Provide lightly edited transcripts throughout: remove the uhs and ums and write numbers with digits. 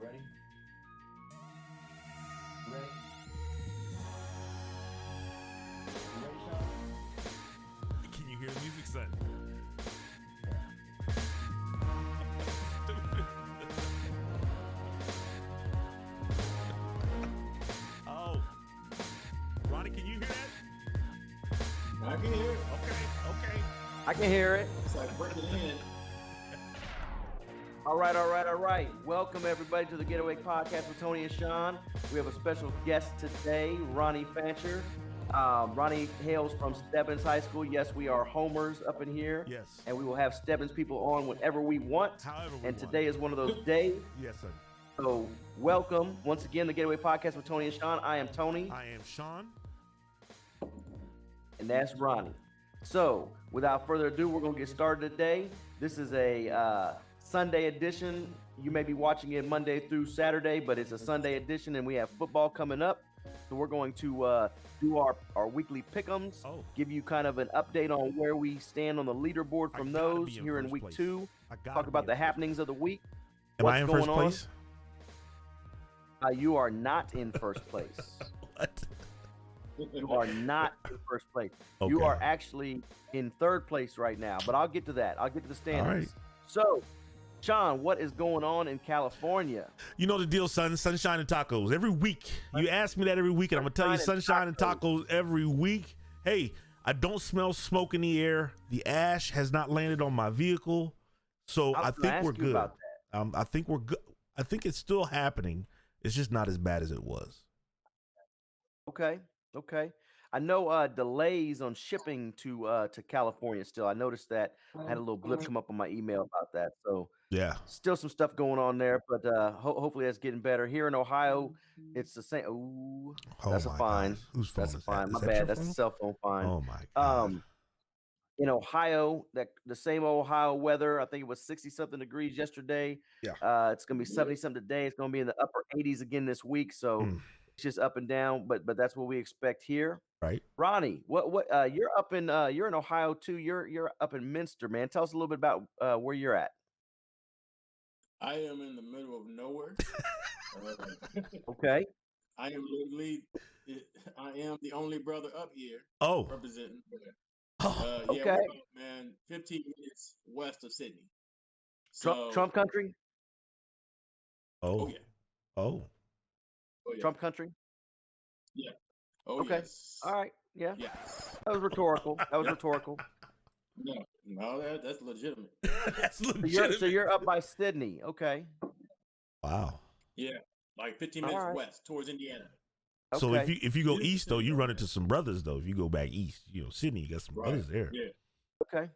Ready? Ready? You ready, Sean? Can you hear the music, son? Oh. Ronnie, can you hear that? I can hear it. Okay. I can hear it. It's like breaking in. All right. Welcome, everybody, to the Getaway podcast with Tony and Sean. We have a special guest today, Ronnie Fancher. Ronnie hails from Stebbins High School. Yes, we are homers up in here. Yes. And we will have Stebbins people on whenever we want. However we And want. today is one of those days. Yes, sir. So welcome once again, the Getaway podcast with Tony and Sean. I am Tony. I am Sean. And that's Ronnie. So, without further ado, we're going to get started today. This is a Sunday edition. You may be watching it Monday through Saturday, but it's a Sunday edition, and we have football coming up. So we're going to do our weekly pick'ems, give you kind of an update on where we stand on the leaderboard from those here in week 2, talk about the happenings of the week. Am I in first place? You are not in first place. What? You are not in first place. Okay. You are actually in third place right now, but I'll get to that. I'll get to the standings. All right. So, Sean, what is going on in California? You know the deal, son. Sunshine and tacos. Every week. You ask me that every week, and I'm going to tell you sunshine and tacos every week. Hey, I don't smell smoke in the air. The ash has not landed on my vehicle. So I think we're good. I think we're good. I think it's still happening. It's just not as bad as it was. Okay. I know delays on shipping to California still. I noticed that. I had a little blip come up on my email about that. So Yeah. still some stuff going on there, but hopefully that's getting better. Here in Ohio, it's the same. Ooh, that's a fine. God. Whose phone That's a is fine. that? My Is that bad. your That's phone? a cell phone fine. Oh my God. In Ohio, that the same Ohio weather. I think it was 60-something degrees yesterday. Yeah. It's gonna be 70-something today. It's gonna be in the upper 80s again this week. So it's just up and down, but that's what we expect here. Right. Ronnie, what you're up in you're in Ohio too. You're up in Minster, man. Tell us a little bit about where you're at. I am in the middle of nowhere. Okay. I am the only brother up here Oh. representing. Oh. Okay. We're about, man, 15 minutes west of Sydney. So, Trump country? Oh yeah. Oh. Oh yeah. Trump country? Yeah. Oh Okay. yes. All right. Yeah. Yes. That was rhetorical. No, that's legitimate. That's So legitimate. you're up by Sydney. Okay. Wow. Yeah, like 15 minutes All right. west towards Indiana. So Okay. if you go east though, you run into some brothers though. If you go back east, Sydney, you got some brothers there. Yeah. Okay.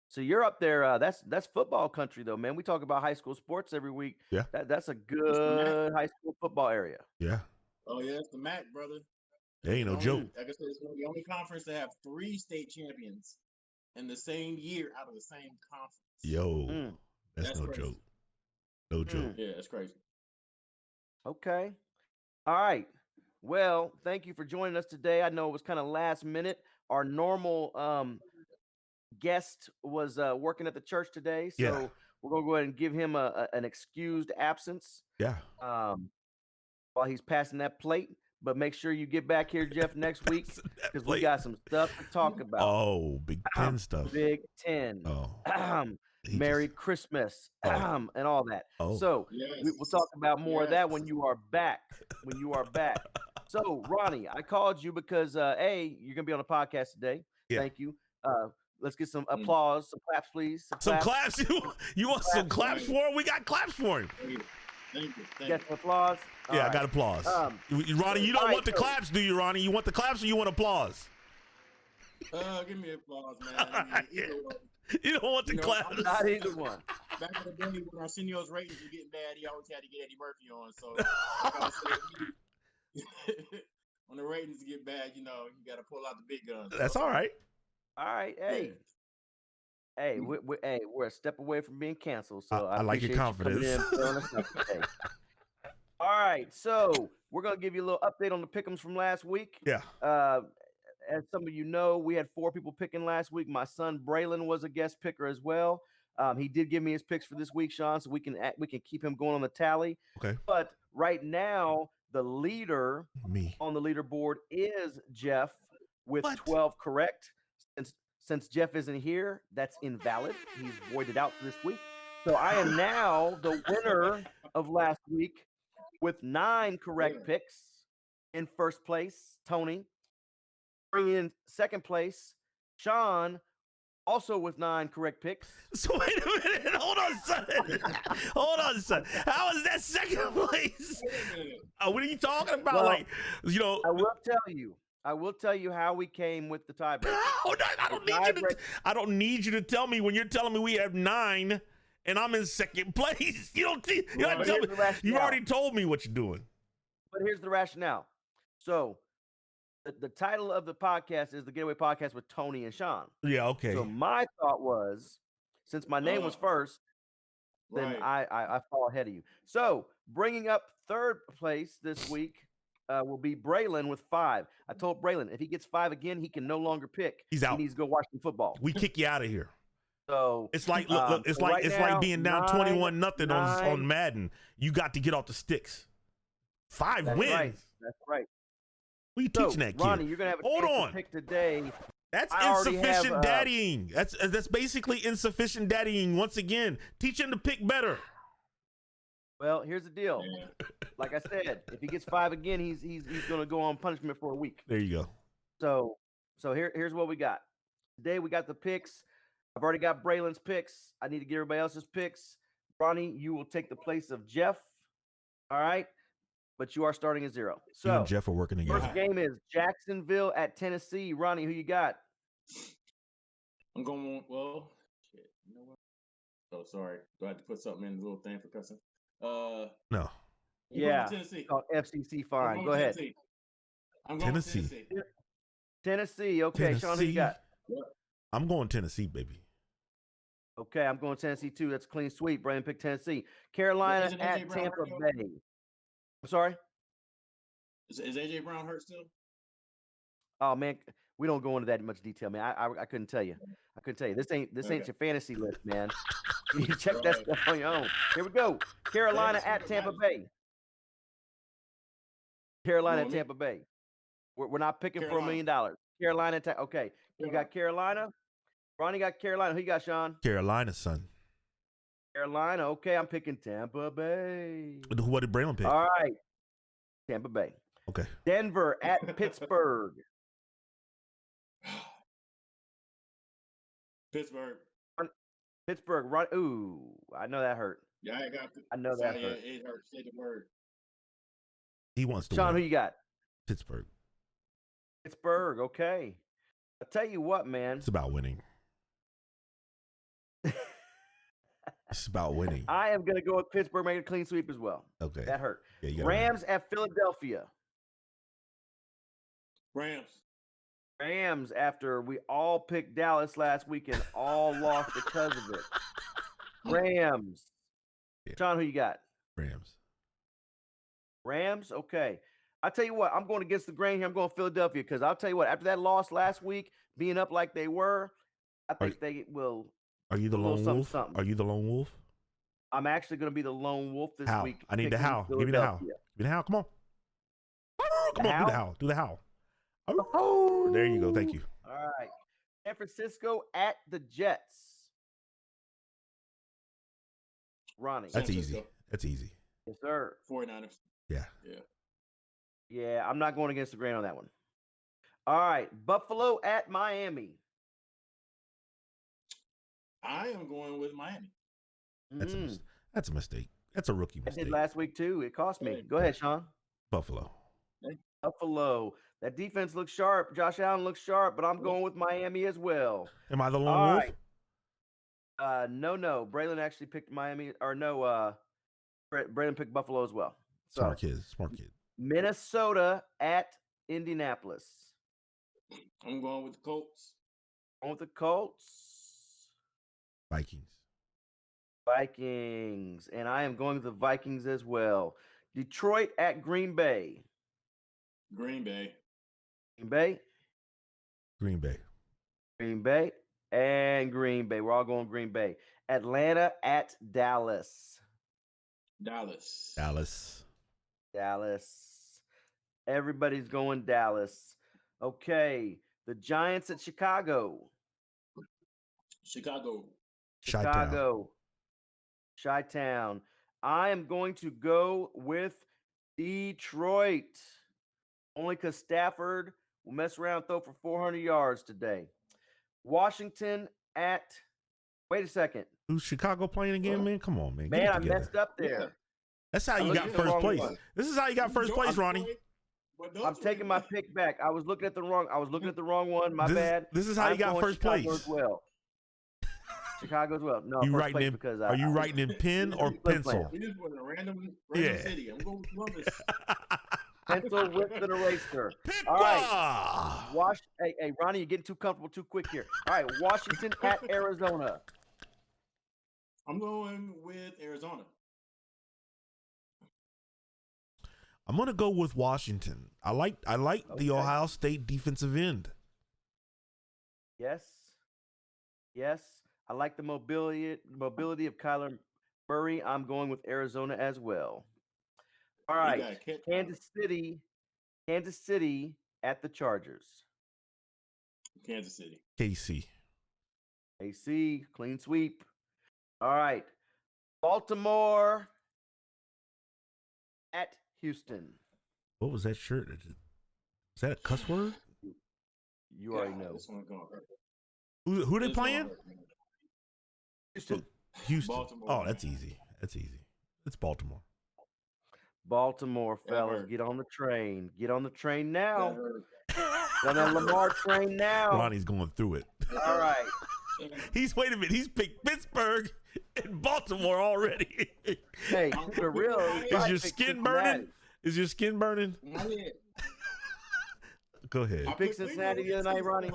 So you're up there. That's football country though, man. We talk about high school sports every week. Yeah. That's a good high school football area. Yeah. Oh yeah, it's the MAC, brother. It ain't no joke. Like I said, it's one of the only conference that have 3 state champions in the same year out of the same conference. Yo, that's no crazy. joke. No joke. Yeah, that's crazy. Okay. All right. Well, thank you for joining us today. I know it was kind of last minute. Our normal guest was working at the church today, so Yeah. we're gonna go ahead and give him an excused absence Yeah. while he's passing that plate. But make sure you get back here, Jeff, next week because we got some stuff to talk about. Oh, Big Ten stuff. Big Ten. Oh. Merry Christmas and all that. Oh. So Yes. we'll talk about more of that when you are back. So Ronnie, I called you because you're gonna be on the podcast today. Yeah. Thank you. Let's get some applause, some claps, please. Some claps. You want some claps for him? We got claps for him. Thank you. Get some applause. Yeah, I got applause. Ronnie, you don't want the claps, do you, Ronnie? You want the claps or you want applause? Give me applause, man. Either way. You don't want the claps. Not either one. Back in the day when Arsenio's ratings were getting bad, he always had to get Eddie Murphy on. So like I said, when the ratings get bad, you got to pull out the big guns. That's all right. All right. Hey, we're a step away from being canceled. So I like your confidence. All right, so we're gonna give you a little update on the pick'ems from last week. Yeah. As some of you know, we had 4 people picking last week. My son Braylon was a guest picker as well. He did give me his picks for this week, Sean, so we can keep him going on the tally. Okay. But right now, the leader Me. on the leaderboard is Jeff with What? 12 correct. Since Jeff isn't here, that's invalid. He's voided out for this week. So I am now the winner of last week with 9 correct picks. In first place, Tony. Bringing in second place, Sean, also with 9 correct picks. So wait a minute. Hold on, son. Hold on, son. How is that second place? What are you talking about? Well, like, you know, I will tell you how we came with the tiebreaker. I don't need you to tell me when you're telling me we have 9 and I'm in second place. You don't tell me. You've already told me what you're doing. But here's the rationale. So the title of the podcast is the Getaway Podcast with Tony and Sean. Yeah, okay. So my thought was, since my name was first, then I fall ahead of you. So bringing up third place this week will be Braylon with 5. I told Braylon if he gets 5 again, he can no longer pick. He's out. He needs to go watch some football. We kick you out of here. So it's like look, it's like being down 21-0 on Madden. You got to get off the sticks. 5 wins. Right. That's right. What are you teaching that kid? Ronnie, you're gonna have a chance to pick today. That's insufficient daddying. That's basically insufficient daddying. Once again, teach him to pick better. Well, here's the deal. Like I said, if he gets 5 again, he's gonna go on punishment for a week. There you go. So here's what we got. Today we got the picks. I've already got Braylon's picks. I need to get everybody else's picks. Ronnie, you will take the place of Jeff. All right. But you are starting at 0. So you and Jeff are working together. First game is Jacksonville at Tennessee. Ronnie, who you got? I'm going. Well, shit. You know what? Oh, sorry. Do I have to put something in the little thing for cussing? No. Yeah. Tennessee. Called FCC fine. Go ahead. I'm going Tennessee. Tennessee. Okay, Sean, who you got? I'm going Tennessee, baby. Okay, I'm going Tennessee too. That's a clean sweep. Brandon picked Tennessee. Carolina at Tampa Bay. I'm sorry? Is AJ Brown hurt still? Oh man, we don't go into that much detail, man. I couldn't tell you. This ain't your fantasy list, man. You check that stuff on your own. Here we go. Carolina at Tampa Bay. Carolina at Tampa Bay. We're not picking for $1 million. Carolina. Okay. You got Carolina. Ronnie got Carolina. Who you got, Sean? Carolina, son. Carolina. Okay, I'm picking Tampa Bay. What did Braylon pick? All right. Tampa Bay. Okay. Denver at Pittsburgh. Pittsburgh. Run. Ooh, I know that hurt. Yeah, I know that hurt. It hurt. Say the word. He wants to Sean, win. who you got? Pittsburgh. Pittsburgh. Okay. I'll tell you what, man. It's about winning. It's about winning. I am going to go with Pittsburgh, make a clean sweep as well. Okay. That hurt. Yeah, Rams at Philadelphia. Rams after we all picked Dallas last week and all lost because of it. Rams. Yeah. Sean, who you got? Rams. Okay. I'll tell you what, I'm going against the grain here. I'm going Philadelphia because I'll tell you what, after that loss last week, being up like they were, I think they will. Are you the lone wolf? Something. Are you the lone wolf? I'm actually going to be the lone wolf this week. I need the howl. Give me the howl. Give me the howl. Come on. Come on. Do the howl. Do the howl. Oh, there you go. Thank you. All right. San Francisco at the Jets. Ronnie. That's easy. That's easy. Yes, sir. 49ers. Yeah, I'm not going against the grain on that one. All right. Buffalo at Miami. I am going with Miami. That's a mistake. That's a rookie mistake. I did last week too. It cost me. Go ahead, Sean. Buffalo. That defense looks sharp. Josh Allen looks sharp, but I'm going with Miami as well. Am I the lone wolf? Right. No. Braylon actually picked Miami. Or no, Braylon picked Buffalo as well. So, Smart kid. Minnesota at Indianapolis. I'm going with the Colts. Going with the Colts. Vikings. And I am going with the Vikings as well. Detroit at Green Bay. Green Bay. Green Bay. And Green Bay. We're all going Green Bay. Atlanta at Dallas. Dallas. Dallas. Dallas. Everybody's going Dallas. Okay. The Giants at Chicago. Chicago. Chi-town. Chicago. Chi-town. I am going to go with Detroit. Only because Stafford will mess around and throw for 400 yards today. Washington at. Wait a second. Who's Chicago playing again, man? Come on, man. Get Man, it I together. messed up there. That's how I you looked got at the first wrong place. one. This is how you got first place, Ronnie. I'm taking my pick back. I was looking at the wrong one. My bad. This is how you got going first Chicago place. As well. Chicago as well. No, You first writing place in? because Are you writing in pen or pencil? We just put a random Yeah. city. I'm going with Columbus. pencil with an eraser. Pick All right. Hey, Ronnie, you're getting too comfortable too quick here. All right, Washington at Arizona. I'm going with Arizona. I'm gonna go with Washington. I like the Ohio State defensive end. Yes. I like the mobility of Kyler Murray. I'm going with Arizona as well. All right. Kansas City at the Chargers. Kansas City. KC. AC, clean sweep. All right. Baltimore at Houston. What was that shirt? Is that a cuss word? You already know. This one's going to hurt. Who they playing? Houston. Houston. Baltimore, Oh, that's easy. It's Baltimore. Baltimore, fellas, hurt. get on the train. Get on the train now. That hurt. Get on that Lamar train now. Ronnie's going through it. All right. Wait a minute. He's picked Pittsburgh and Baltimore already. Hey, for real. Is your skin burning? Is your skin burning? Not yet. Go ahead. I Pick Cincinnati the other night, Ronnie?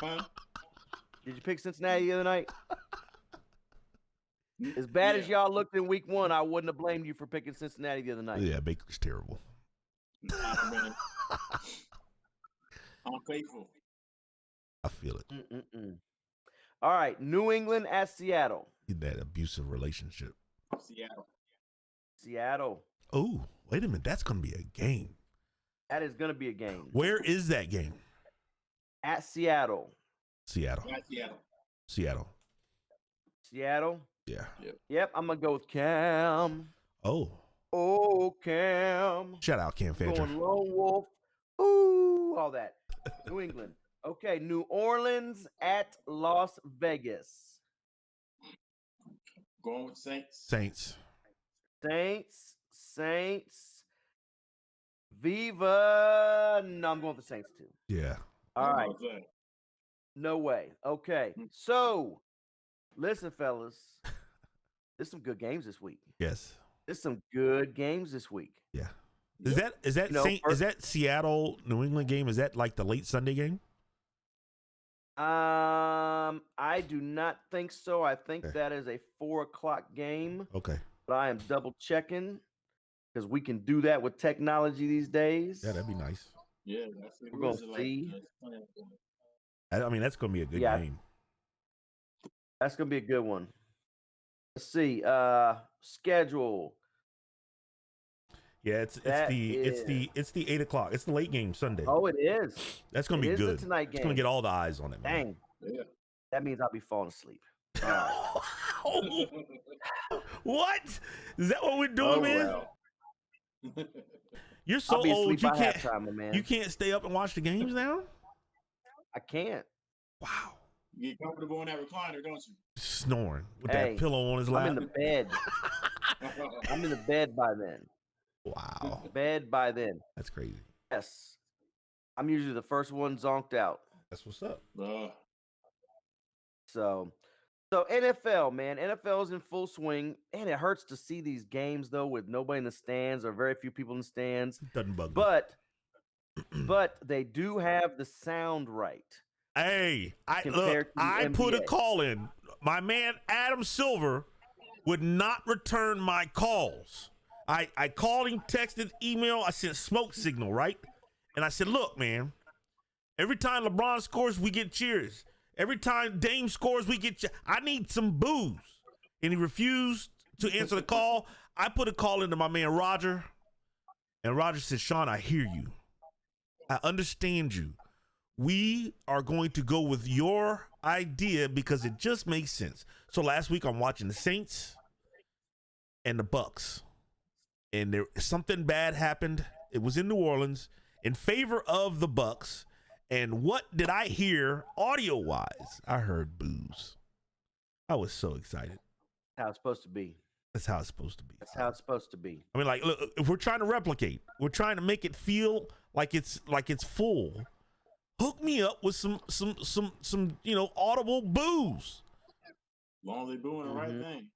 Huh? Did you pick Cincinnati the other night? As bad as y'all looked in week 1, I wouldn't have blamed you for picking Cincinnati the other night. Yeah, Baker's terrible. Nah, man. I'm faithful. I feel it. All right, New England at Seattle. In that abusive relationship. Seattle. Oh, wait a minute. That's going to be a game. That is going to be a game. Where is that game? At Seattle. Seattle. Seattle. Yeah. Yep, I'm going to go with Cam. Oh, Cam. Shout out Cam Fancher. Going Lone Wolf. Ooh, all that. New England. Okay, New Orleans at Las Vegas. Going with Saints. Saints. Viva. No, I'm going with the Saints too. Yeah. All right. No way. Okay. So, listen, fellas. There's some good games this week. Yes. There's some good games this week. Yeah. Is that Seattle New England game? Is that like the late Sunday game? I do not think so. I think that is a 4:00 game. Okay. But I am double checking because we can do that with technology these days. Yeah, that'd be nice. Yeah, we're gonna see. I mean, that's gonna be a good game. That's gonna be a good one. Let's see. Schedule. Yeah, it's the 8 o'clock. It's the late game Sunday. Oh, it is. That's gonna be good. The tonight game. It's gonna get all the eyes on it, man. Dang. Yeah. That means I'll be falling asleep. What? Is that what we're doing, man? Well. You're so old. You can't. Halftime, man. You can't stay up and watch the games now. I can't. Wow. You get comfortable in that recliner, don't you? Snoring with that pillow on his lap. I'm in the bed. I'm in the bed by then. Wow. Bed by then. That's crazy. Yes. I'm usually the first one zonked out. That's what's up. So NFL, man. NFL is in full swing. And it hurts to see these games, though, with nobody in the stands or very few people in the stands. Doesn't bug me. But they do have the sound right. Hey, I put a call in. My man Adam Silver would not return my calls. I called him, texted, email. I sent smoke signal, right? And I said, look, man, Every time LeBron scores, we get cheers. Every time Dame scores, we get I need some boos. And he refused to answer the call. I put a call into my man Roger. And Roger said, Sean, I hear you. I understand you. We are going to go with your idea because it just makes sense. So last week I'm watching the Saints and the Bucks. And there something bad happened. It was in New Orleans in favor of the Bucks. And what did I hear audio-wise? I heard boos. I was so excited. How it's supposed to be. That's how it's supposed to be. That's how it's supposed to be. I mean, like, look, if we're trying to replicate, we're trying to make it feel like it's full. Hook me up with some audible boos. As long as they're doing the right thing.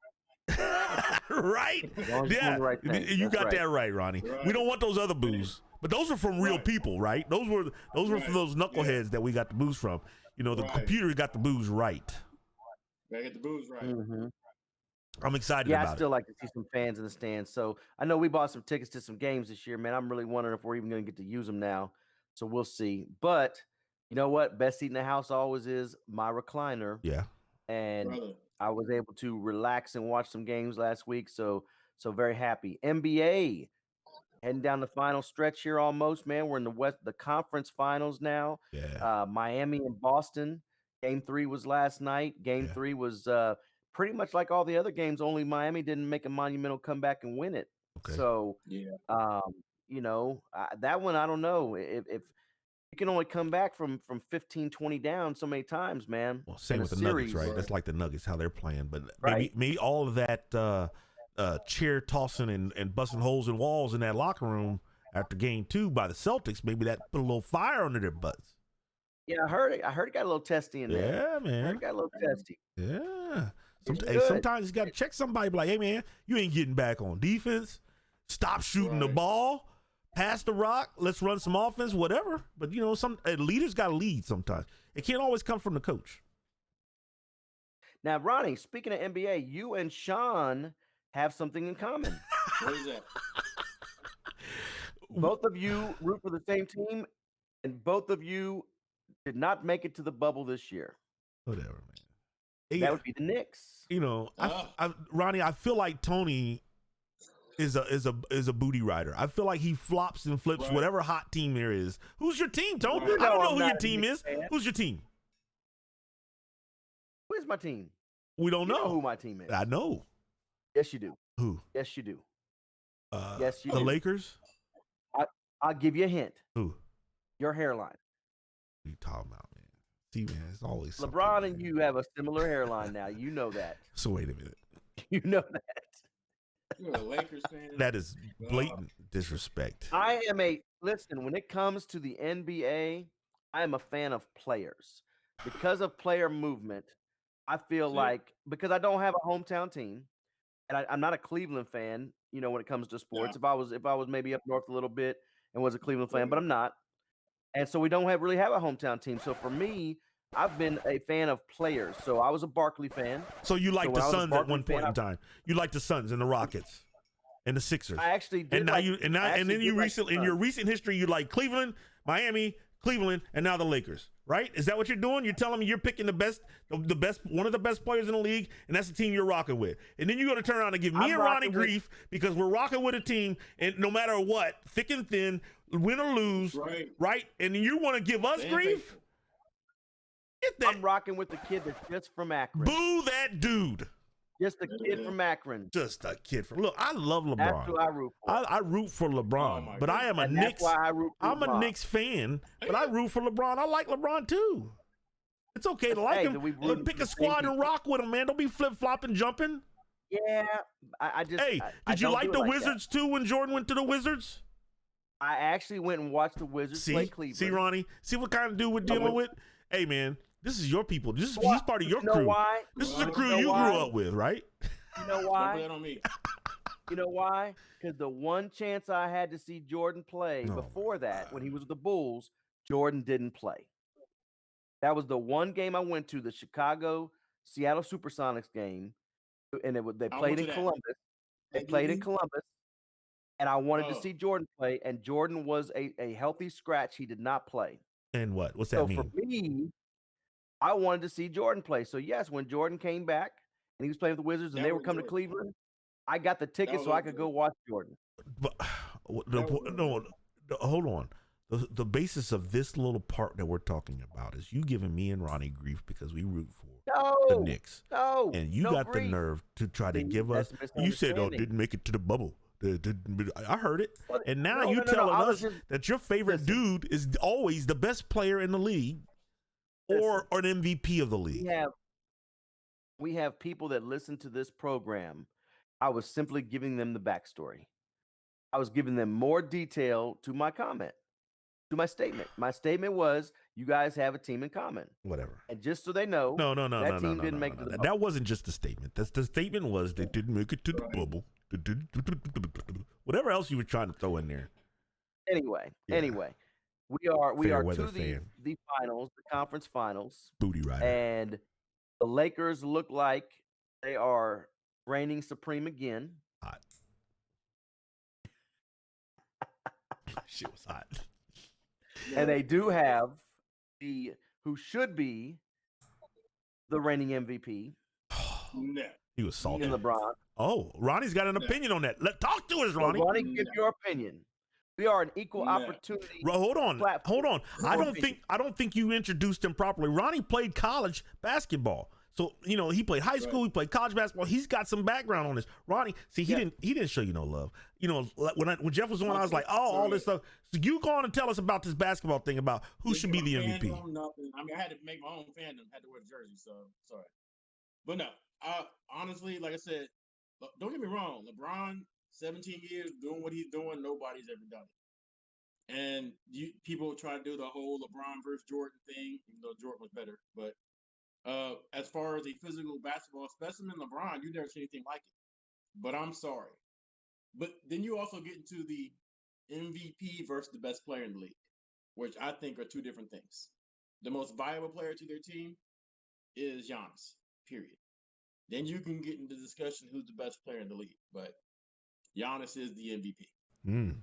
Right? Yeah, right you got that right, Ronnie. Right. We don't want those other boos, but those are from real people, right? Those were from those knuckleheads that we got the boos from. You know, the computer got the boos right. Gotta get the boos right. Mm-hmm. I'm excited about it. Yeah, I still like to see some fans in the stands. So I know we bought some tickets to some games this year, man. I'm really wondering if we're even going to get to use them now. So we'll see. But you know what? Best seat in the house always is my recliner. Yeah. And I was able to relax and watch some games last week. So very happy. NBA heading down the final stretch here almost, man. We're in the conference finals now. Yeah. Miami and Boston. Game 3 was last night. Game 3 was pretty much like all the other games, only Miami didn't make a monumental comeback and win it. Okay. So, that one, I don't know. If you can only come back from 15, 20 down so many times, man. Well, same with the Nuggets, right? That's like the Nuggets, how they're playing. But maybe all of that chair tossing and busting holes in walls in that locker room after game 2 by the Celtics, maybe that put a little fire under their butts. Yeah, I heard it. I heard it got a little testy in there. Yeah, man. I heard it got a little testy. Yeah. Sometimes you got to check somebody. Be like, hey, man, you ain't getting back on defense. Stop shooting the ball. Pass the rock. Let's run some offense, whatever. But, some leaders got to lead sometimes. It can't always come from the coach. Now, Ronnie, speaking of NBA, you and Sean have something in common. What is that? Both of you root for the same team, and both of you did not make it to the bubble this year. Whatever, man. That would be the Knicks. Ronnie, I feel like Tony is a booty rider. I feel like he flops and flips whatever hot team there is. Who's your team, Tony? I don't know who your team is. Who's your team? Who is my team? We don't know who my team is. I know. Yes, you do. Who? Yes, you do. Yes, you do. The Lakers? I'll give you a hint. Who? Your hairline. What are you talking about, man? See, man, it's always LeBron and you have a similar hairline now. You know that. So wait a minute. You know that. You're a Lakers fan. That is blatant disrespect. Listen, when it comes to the NBA, I am a fan of players. Because of player movement, I feel like, because I don't have a hometown team, and I'm not a Cleveland fan, when it comes to sports. Yeah. If I was maybe up north a little bit and was a Cleveland fan, but I'm not. And so we don't really have a hometown team. So for me, I've been a fan of players. So I was a Barkley fan. So you like the Suns at one point in time. You like the Suns and the Rockets and the Sixers. I actually did. And then you recently, in your recent history, you like Cleveland, Miami, Cleveland, and now the Lakers, right? Is that what you're doing? You're telling me you're picking the best, one of the best players in the league, and that's the team you're rocking with. And then you're going to turn around and give me and Ronnie grief because we're rocking with a team, and no matter what, thick and thin, win or lose, right? And you want to give us grief? I'm rocking with the kid that's just from Akron. Boo that dude. Just a kid from Akron. Just a kid from. Look, I love LeBron. That's who I root for. I root for LeBron, but I am a Knicks. That's why I root for I'm a Knicks fan, but I root for LeBron. I like LeBron too. It's okay to like him. But pick a squad and rock with him, man. Don't be flip flopping, jumping. Yeah, I just. Hey, did you like the Wizards too when Jordan went to the Wizards? I actually went and watched the Wizards play Cleveland. See, Ronnie? See what kind of dude we're dealing with? Hey, man, this is your people. He's part of your crew. Why? This is a crew you grew up with, right? You know why? Don't play it on me. You know why? Because the one chance I had to see Jordan play before that, when he was with the Bulls, Jordan didn't play. That was the one game I went to, the Chicago-Seattle Supersonics game, and they played in Columbus. They played in Columbus. And I wanted to see Jordan play, and Jordan was a healthy scratch. He did not play. And what? What's that So mean? for me, I wanted to see Jordan play. So yes, when Jordan came back and he was playing with the Wizards and That they were was coming to Jordan. Cleveland, I got the ticket was so I old could go Jordan. watch Jordan. But That was old no, Jordan. hold on. The basis of this little part that we're talking about is you giving me and Ronnie grief because we root for the No, Knicks, no, and you no got the grief. nerve to try to See, give us. that's You said, "Oh, misunderstanding. didn't make it to the bubble." I heard it, Well, and now no, you no, no, no. telling I was us just that your favorite listen. dude is always the best player in the league, or Listen. an MVP of the We league. have people that listen to this program. I was simply giving them the backstory. I was giving them more detail to my comment, to my statement. My statement was, you guys have a team in common. Whatever. And just so they know, No. that team didn't make it to the bubble. That wasn't just the statement. That's the statement was they didn't make it to the bubble. Whatever else you were trying to throw in there. Anyway, Yeah. we are Fair to weather the fan. finals, the conference finals, Booty rider. and the Lakers look like they are reigning supreme again. Hot. Shit was hot. And they do have who should be the reigning MVP No. He was salty. in LeBron. Oh, Ronnie's got an opinion on that. Talk to us, Ronnie. So Ronnie, give your opinion. We are an equal opportunity. Hold on. platform. I don't think you introduced him properly. Ronnie played college basketball. So, he played high school, he played college basketball. He's got some background on this. Ronnie, see, he didn't show you no love. When Jeff was on, I was like, all this stuff. So you go on and tell us about this basketball thing about who should be the MVP. Nothing. I mean, I had to make my own fandom, had to wear the jersey, so sorry. But no, honestly, like I said, don't get me wrong. LeBron, 17 years doing what he's doing, nobody's ever done it. And people try to do the whole LeBron versus Jordan thing, even though Jordan was better. But as far as a physical basketball specimen, LeBron, you never seen anything like it. But I'm sorry. But then you also get into the MVP versus the best player in the league, which I think are two different things. The most valuable player to their team is Giannis, period. Then you can get into discussion who's the best player in the league, but Giannis is the MVP.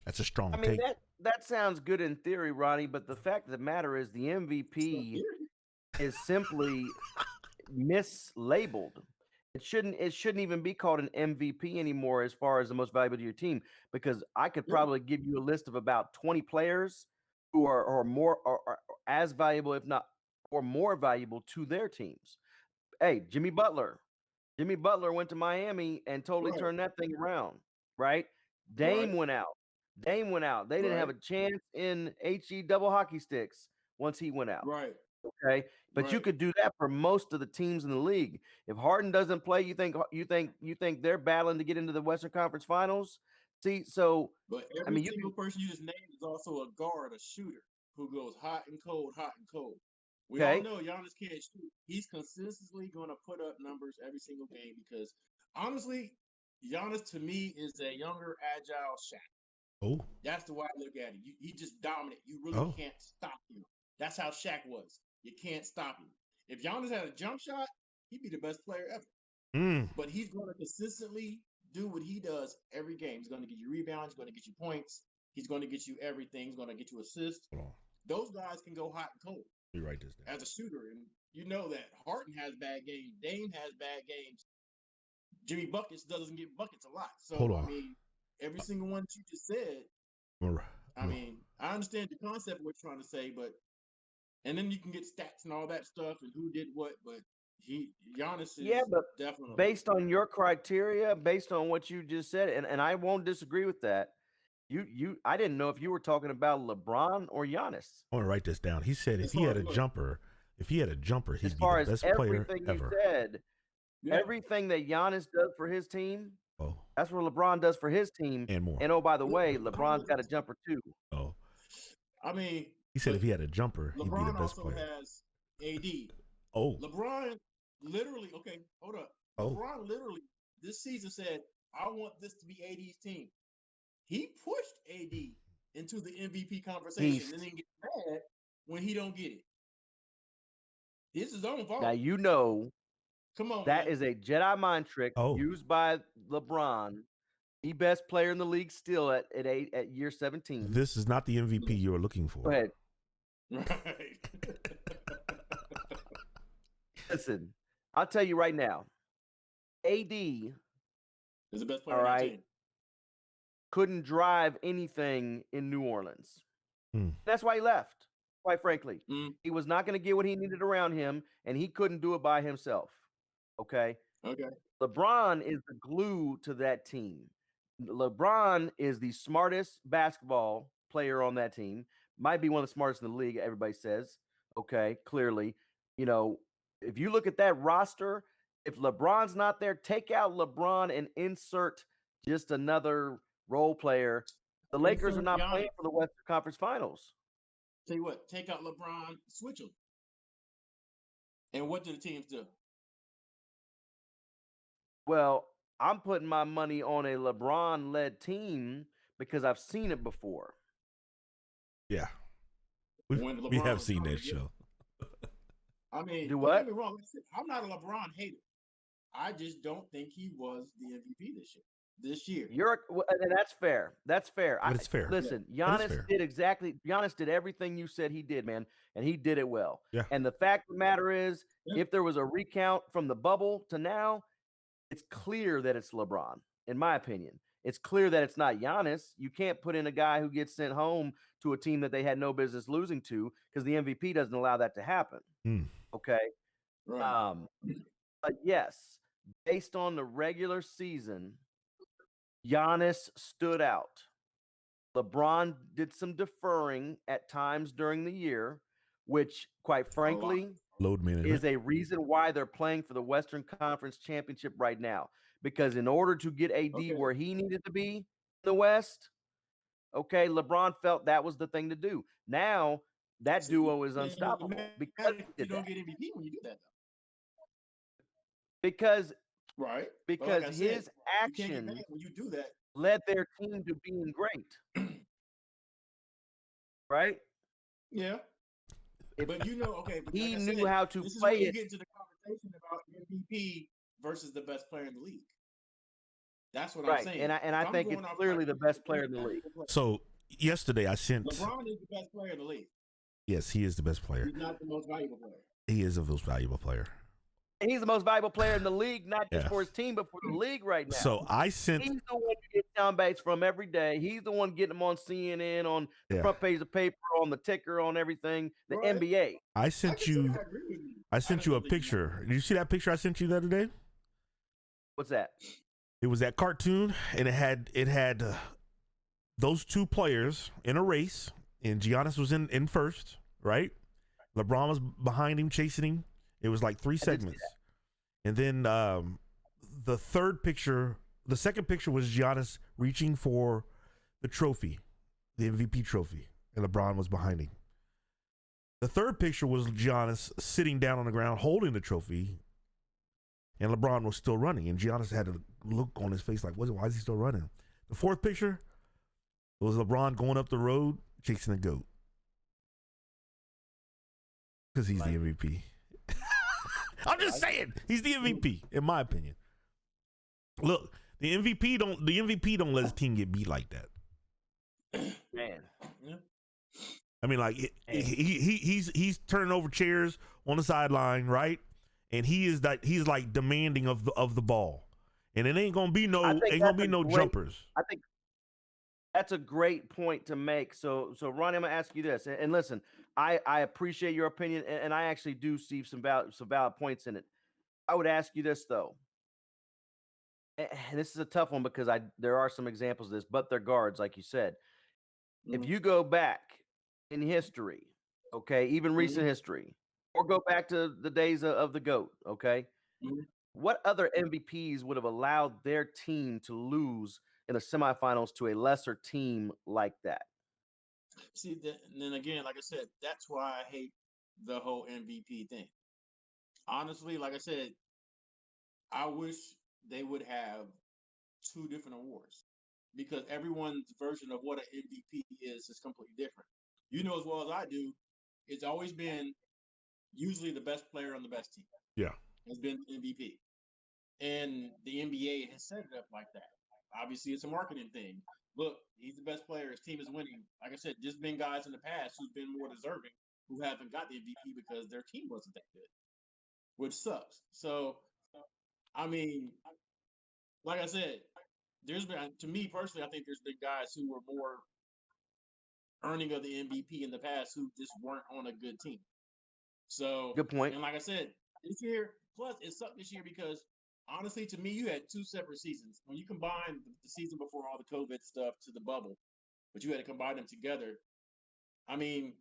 That's a strong I mean, take. that sounds good in theory, Ronnie, but the fact of the matter is the MVP is simply mislabeled. It shouldn't even be called an MVP anymore as far as the most valuable to your team, because I could probably give you a list of about 20 players who are more are as valuable, if not or more valuable to their teams. Hey, Jimmy Butler. Jimmy Butler went to Miami and totally turned that thing around, right? Dame went out. They didn't have a chance in HE double hockey sticks once he went out. Right. Okay. But you could do that for most of the teams in the league. If Harden doesn't play, you think they're battling to get into the Western Conference Finals? See, so but every single person you just named is also a guard, a shooter who goes hot and cold, hot and cold. We all know Giannis can't shoot. He's consistently going to put up numbers every single game because, honestly, Giannis to me is a younger, agile Shaq. Oh, that's the way I look at it. He just dominant. You really can't stop him. That's how Shaq was. You can't stop him. If Giannis had a jump shot, he'd be the best player ever. But he's going to consistently do what he does every game. He's going to get you rebounds. He's going to get you points. He's going to get you everything. He's going to get you assists. Those guys can go hot and cold. You write this down. As a shooter, and you know that Harden has bad games. Dame has bad games. Jimmy Buckets doesn't get buckets a lot. So I mean, every single one that you just said. I mean, I understand the concept of what you're trying to say, but and then you can get stats and all that stuff and who did what, but Giannis is definitely based on your criteria, based on what you just said, and I won't disagree with that. I didn't know if you were talking about LeBron or Giannis. I want to write this down. He said if he had a jumper, he'd be the best player ever. Everything that Giannis does for his team, that's what LeBron does for his team. And more. And oh, by the way, LeBron's got a jumper too. Oh. I mean, he said if he had a jumper, he'd be the best player. LeBron also has AD. Oh. LeBron literally, okay, hold up. LeBron literally this season said, I want this to be AD's team. He pushed AD into the MVP conversation and then gets mad when he don't get it. It's his own fault. Now come on. That is a Jedi mind trick used by LeBron, the best player in the league still at year 17. This is not the MVP you're looking for. Go ahead. Right. Listen, I'll tell you right now, AD, Is the best player all on that right, team. couldn't drive anything in New Orleans. Hmm. That's why he left, quite frankly. Mm, He was not going to get what he needed around him, and he couldn't do it by himself. Okay. okay. LeBron is the glue to that team. LeBron is the smartest basketball player on that team. Might be one of the smartest in the league, everybody says. Okay, clearly. You know, if you look at that roster, if LeBron's not there, take out LeBron and insert just another role player. The Lakers are Insert not Giannis. playing for the Western Conference Finals. Tell you what, take out LeBron, switch him. And what do the teams do? Well, I'm putting my money on a LeBron led team because I've seen it before. Yeah, When we LeBron have was seen out that there. show. I mean, Do don't what? get me wrong. I'm not a LeBron hater. I just don't think he was the MVP this year. And that's fair. That's fair. But it's fair. Listen, That is Giannis fair. Giannis did everything you said he did, man, and he did it well. Yeah. And the fact of the matter is, Yeah. if there was a recount from the bubble to now, it's clear that it's LeBron, in my opinion. It's clear that it's not Giannis. You can't put in a guy who gets sent home to a team that they had no business losing to because the MVP doesn't allow that to happen. Hmm. Okay. Right. But yes, based on the regular season, Giannis stood out. LeBron did some deferring at times during the year, which, quite frankly, Load management. is a reason why they're playing for the Western Conference Championship right now. Because in order to get AD Okay. where he needed to be in the West, okay, LeBron felt that was the thing to do. Now that duo is It doesn't unstoppable matter because if he you did don't that. get MVP when you do that, though. Because Right. But like I said, his you can't get mad actions when you do that. led their team to being great, right? Yeah. If But okay, but he like I knew said, how to this is play where you it. get into the conversation about MVP versus the best player in the league. That's what I'm Right, saying. and I If I'm think going it's off clearly like the best player in the league. So yesterday I sent. LeBron is the best player in the league. Yes, he is the best player. He's not the most valuable player. He is the most valuable player. And he's the most valuable player in the league, not just Yeah. for his team, but for the league right now. So I sent. He's the one you get sound bites from every day. He's the one getting them on CNN, on the Yeah. front page of the paper, on the ticker, on everything. The Right. NBA. I sent you. I agree with you. I sent just you a don't think he's picture. Did you see that picture I sent you the other day? What's that? It was that cartoon, and it had those two players in a race, and Giannis was in first, right? LeBron was behind him, chasing him. It was like 3 I did see segments, and then the second picture was Giannis reaching for the trophy, the MVP trophy, and LeBron was behind him. The third picture was Giannis sitting down on the ground holding the trophy, and LeBron was still running, and Giannis had a look on his face like, why is he still running? The fourth picture was LeBron going up the road chasing a goat because he's the MVP. I'm just saying, he's the MVP in my opinion. Look, the MVP don't let his team get beat like that. Man. Yeah. I mean, like he's turning over chairs on the sideline, right? And he's like demanding of the ball, and it ain't gonna be no jumpers. I think that's a great point to make. So Ronnie, I'm gonna ask you this, and listen, I appreciate your opinion, and I actually do see some valid points in it. I would ask you this though, and this is a tough one because there are some examples of this, but they're guards, like you said. If you go back in history, okay, even recent history, or go back to the days of the GOAT, okay, what other MVPs would have allowed their team to lose in the semifinals to a lesser team like that? See, and then again, like I said, that's why I hate the whole MVP thing. Honestly, like I said, I wish they would have 2 different awards because everyone's version of what an MVP is completely different. You know as well as I do, it's always been usually the best player on the best team. Yeah, has been MVP, and the NBA has set it up like that. Obviously, it's a marketing thing. Look, he's the best player. His team is winning. Like I said, there's been guys in the past who've been more deserving who haven't got the MVP because their team wasn't that good, which sucks. So, I mean, like I said, there's been, to me personally, I think there's been guys who were more earning of the MVP in the past who just weren't on a good team. So, Good point. and like I said, this year, plus it sucked this year because honestly, to me, you had two separate seasons. When you combine the season before all the COVID stuff to the bubble, but you had to combine them together. I mean,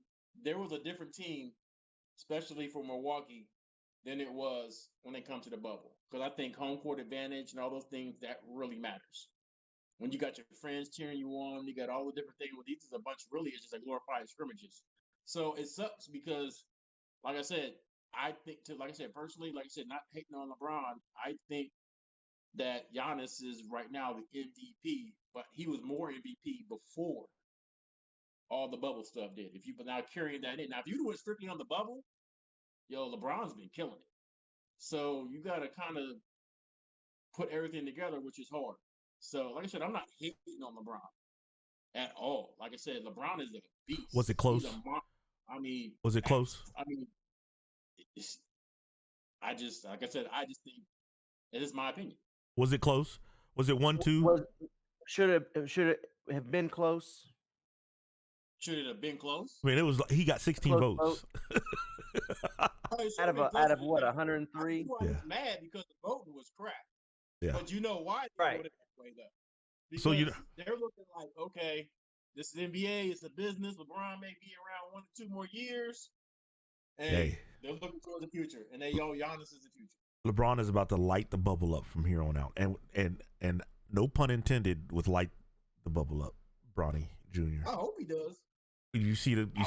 there was a different team, especially for Milwaukee, than it was when they come to the bubble. Because I think home court advantage and all those things, that really matters. When you got your friends cheering you on, you got all the different things. Well, these is a bunch, really, it's just like glorified scrimmages. So it sucks because, like I said, like I said, personally, like I said, not hating on LeBron, I think that Giannis is right now the MVP, but he was more MVP before all the bubble stuff did. If you but now carrying that in. Now, if you went strictly on the bubble, LeBron's been killing it. So you got to kind of put everything together, which is hard. So, like I said, I'm not hating on LeBron at all. Like I said, LeBron is a beast. Was it close? I mean, was it close? I mean, like I said, I just think it is my opinion. Was it close? Was it 1-2? Should it have been close? Should it have been close? I mean, he got 16 votes. Out of what, 103? I was mad because the voting was crap. Yeah. But you know why they voted that way, though? Because so they're looking like, okay, this is NBA, it's a business. LeBron may be around 1 or 2 more years. And they're looking towards the future. And Giannis is the future. LeBron is about to light the bubble up from here on out. And no pun intended with light the bubble up, Bronny Jr. I hope he does. You see Did you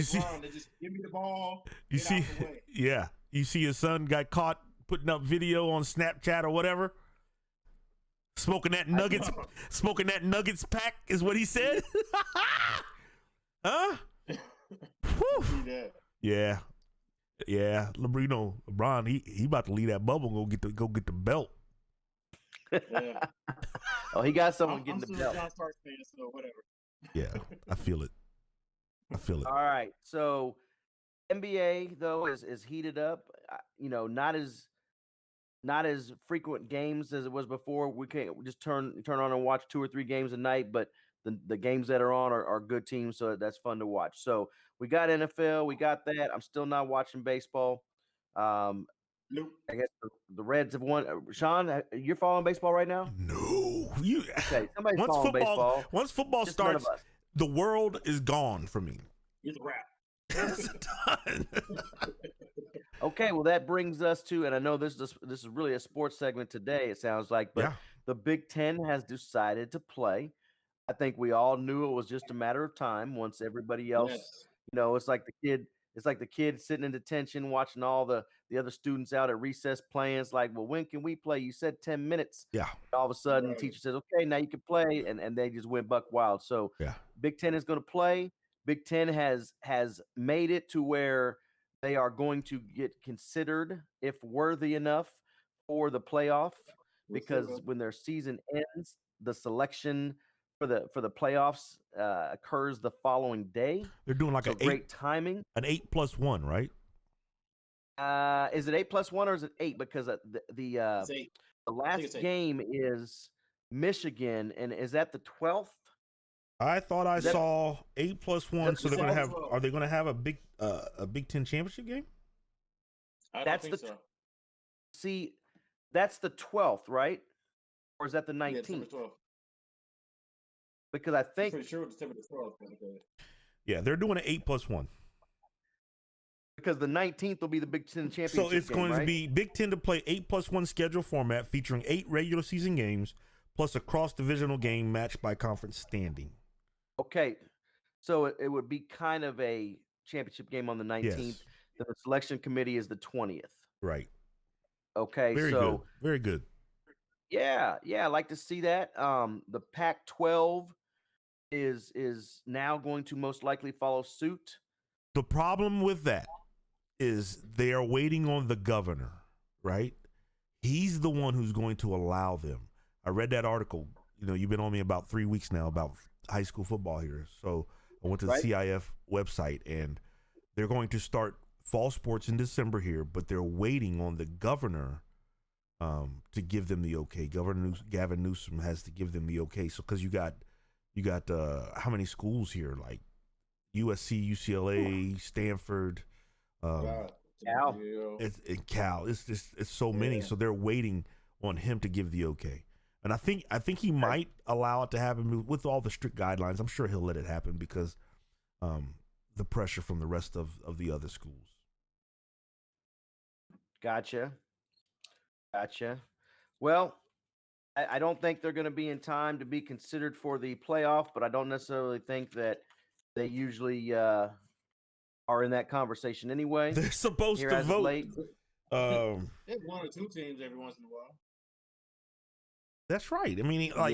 see to just give me the ball? You see, yeah. You see his son got caught putting up video on Snapchat or whatever, smoking that nuggets pack is what he said. Huh? Yeah. LeBron, he about to leave that bubble and go get the belt. Yeah. Oh, he got someone getting the belt. John Starks fan, so whatever. Yeah, I feel it. All right, so NBA though is heated up. Not as frequent games as it was before. We can't just turn on and watch 2 or 3 games a night, but the games that are on are good teams, so that's fun to watch. So we got NFL, we got that. I'm still not watching baseball. Nope. I guess the Reds have won. Sean, you're following baseball right now? No, okay. Somebody's following baseball. Once football starts, the world is gone for me. It's a wrap. It's done. Okay, well that brings us to, and I know this is really a sports segment today. It sounds like, but the Big Ten has decided to play. I think we all knew it was just a matter of time once everybody else. Yes. It's like the kid sitting in detention watching all the other students out at recess playing. It's like, well, when can we play? You said 10 minutes. Yeah. All of a sudden, the teacher says, okay, now you can play, and they just went buck wild. So Big Ten is going to play. Big Ten has made it to where they are going to get considered if worthy enough for the playoff, because when their season ends, the selection for the playoffs occurs the following day. They're doing like great timing. An 8+1, right? Is it 8+1 or is it 8? Because the last game is Michigan, and is that the 12th? I thought I saw 8+1. So they're gonna have. Are they gonna have a Big Ten championship game? I don't think so. See, that's the 12th, right? Or is that the 19th? Yeah, 12th. Because I think I'm pretty sure it's December 12th. Yeah, they're doing an 8+1. Because the 19th will be the Big Ten championship. So it's going to be Big Ten to play 8+1 schedule format featuring 8 regular season games plus a cross-divisional game matched by conference standing. Okay, so it would be kind of a championship game on the 19th. Yes. The selection committee is the 20th. Right. Okay, very good. Very good. Yeah, I like to see that. The Pac-12 is now going to most likely follow suit. The problem with that is they are waiting on the governor, right? He's the one who's going to allow them. I read that article. You've been on me about 3 weeks now about high school football here. So I went to the CIF website, and They're going to start fall sports in December here, but they're waiting on the governor to give them the okay. Gavin Newsom has to give them the okay. So because you got how many schools here? Like USC, UCLA, Stanford, Cal. it's Cal. It's so many. So they're waiting on him to give the okay. And I think he might allow it to happen with all the strict guidelines. I'm sure he'll let it happen because the pressure from the rest of the other schools. Gotcha. Well, I don't think they're going to be in time to be considered for the playoff, but I don't necessarily think that they usually are in that conversation anyway. They're supposed to vote. They have one or two teams every once in a while. That's right. I mean, but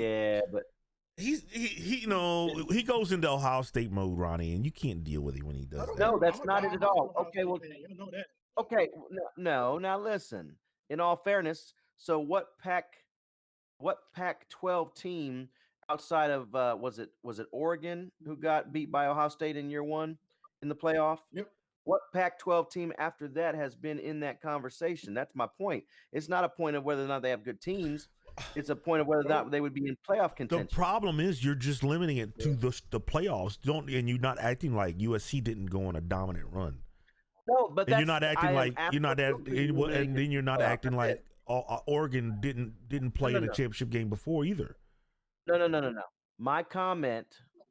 he goes into Ohio State mode, Ronnie, and you can't deal with him when he does that. No, that's not it at all. Okay, well, you know that. okay, no. Now listen. In all fairness, so what Pac-12 team outside of was it Oregon who got beat by Ohio State in year one in the playoff? Yep. What Pac-12 team after that has been in that conversation? That's my point. It's not a point of whether or not they have good teams. It's a point of whether or not they would be in playoff contention. The problem is you're just limiting it to the playoffs. And you're not acting like USC didn't go on a dominant run. No, but you're not acting like you're not acting like Oregon didn't play in a championship game before either. No. My comment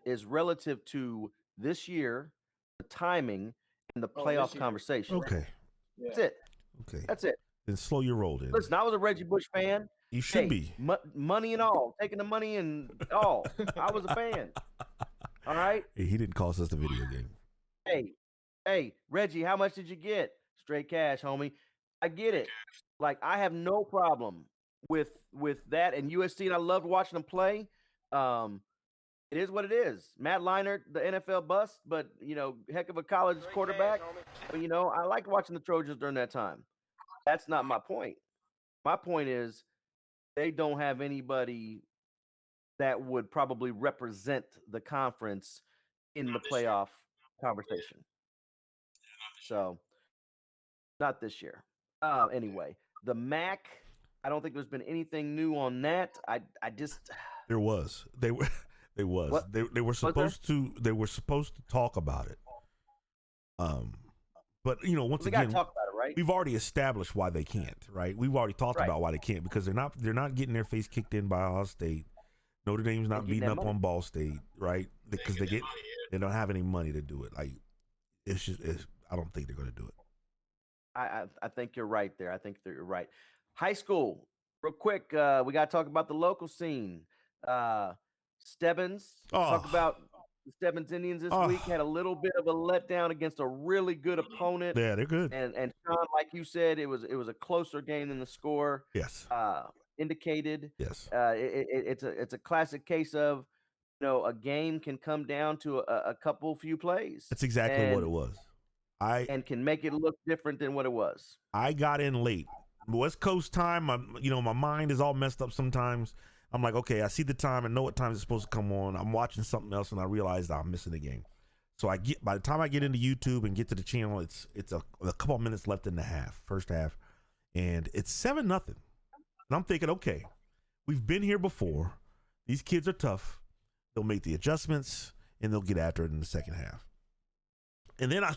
is relative to this year, the timing, and the playoff conversation. Okay. That's it. Okay. That's it. Then slow your roll then. Listen, I was a Reggie Bush fan. You should be. Money and all. Taking the money and all. I was a fan. All right? Hey, he didn't cost us the video game. Hey, Reggie, how much did you get? Straight cash, homie. I get it. Like, I have no problem with that. And USC, and I loved watching them play. It is what it is. Matt Leinart, the NFL bust, but, heck of a college quarterback. But, I liked watching the Trojans during that time. That's not my point. My point is they don't have anybody that would probably represent the conference in the playoff conversation. So, not this year. Anyway, the MAC, I don't think there's been anything new on that. I just there was. They were supposed to talk about it. But once again, talk about it, right? We've already established why they can't, right? We've already talked about why they can't because they're not getting their face kicked in by Ohio State. Notre Dame's not beating up on Ball State, right? Because they don't have any money to do it. Like I don't think they're going to do it. I think you're right there. I think you're right. High school, real quick. We got to talk about the local scene. Stebbins. Talk about the Stebbins Indians this week. Had a little bit of a letdown against a really good opponent. Yeah, they're good. And Sean, like you said, it was a closer game than the score. Yes. Indicated. Yes. It's a classic case of a game can come down to a few plays. That's exactly what it was. And can make it look different than what it was. I got in late. West Coast time, my mind is all messed up sometimes. I'm like, okay, I see the time and know what time it's supposed to come on. I'm watching something else and I realize I'm missing the game. So by the time I get into YouTube and get to the channel, it's a couple of minutes left in the first half, and it's 7-0. And I'm thinking, okay, we've been here before. These kids are tough. They'll make the adjustments and they'll get after it in the second half. And then I